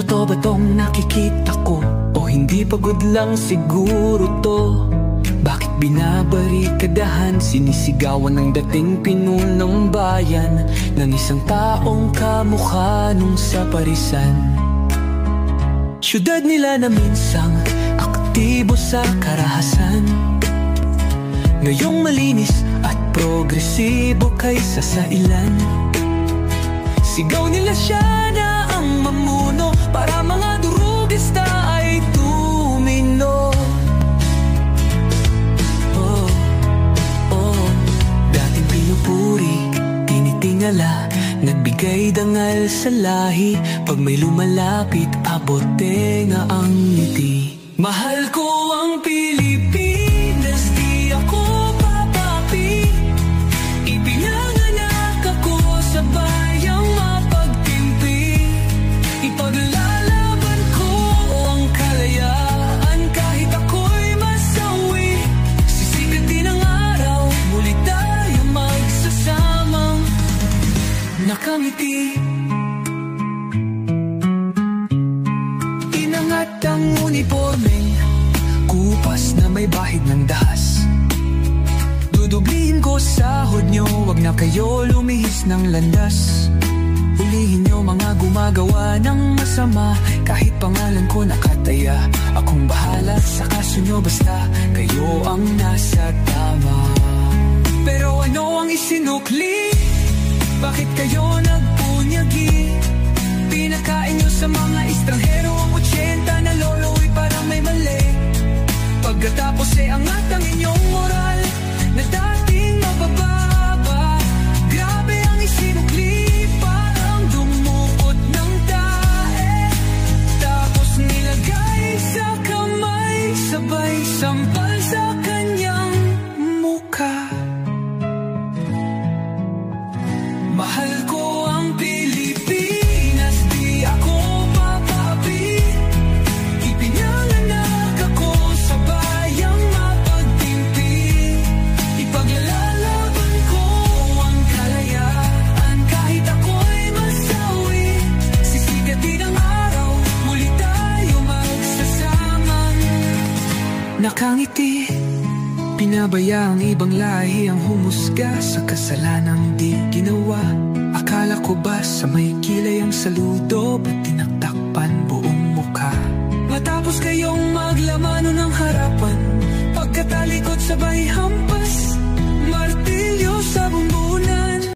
Totoo ba tong nakikita ko? O hindi pagod lang siguro to? Bakit binabarikadahan, sinisigawan ng dating pinunong bayan ng isang taong kamukha nung sa parisan? Syudad nila na minsang aktibo sa karahasan, ngayong malinis at progresibo kaysa sa ilan. Sigaw nila siya na ang mamuno, para mga durugista ay tumino. Oh, oh, dating pinupuri, tinitingala, nagbigay dangal sa lahi. Pag may lumalapit, abot tenga ang ngiti. Mahal ko ang Pilipinas, di ako papapi. Ipinanganak ako sa bayang mapagtimpi. Ipaglalaban ko ang kalayaan kahit ako'y masawi. Sisikat din ang araw, muli tayo magsasamang nakangiti. Inangat ang uniformeng kupas na may bahid ng dahas. Dudublihin ko sahod nyo, wag na kayo lumihis ng landas. Hulihin nyo mga gumagawa ng masama, kahit pangalan ko nakataya. Akong bahala sa kaso nyo, basta kayo ang nasa tama. Pero ano ang isinukli? Bakit kayo nagpunyagi? Pinakain nyo sa mga estranghero ang 80 na lolo'y parang may mali. Pagkatapos angat ang inyong moral na dating mabababa. Grabe ang isinukli, parang dumukot ng tae. Tapos nilagay sa kamay, sabay sampal sa kanyang mukha. Mahal ko ang Pilipinas, di ako papapi. Ipinanganak ako sa bayang mapagtimpi. Ipaglalaban ko ang kalayaan kahit ako'y masawi. Sisikat din ang araw, muli tayo magsasamang nakangiti. Pinabaya ang ibang lahi ang humusga sa kasalanang di ginawa. Akala ko ba sa may kilay ang saludo, ba't tinaktakpan buong mukha? Matapos kayong maglamano ng harapan, pagkatalikod sabay hampas.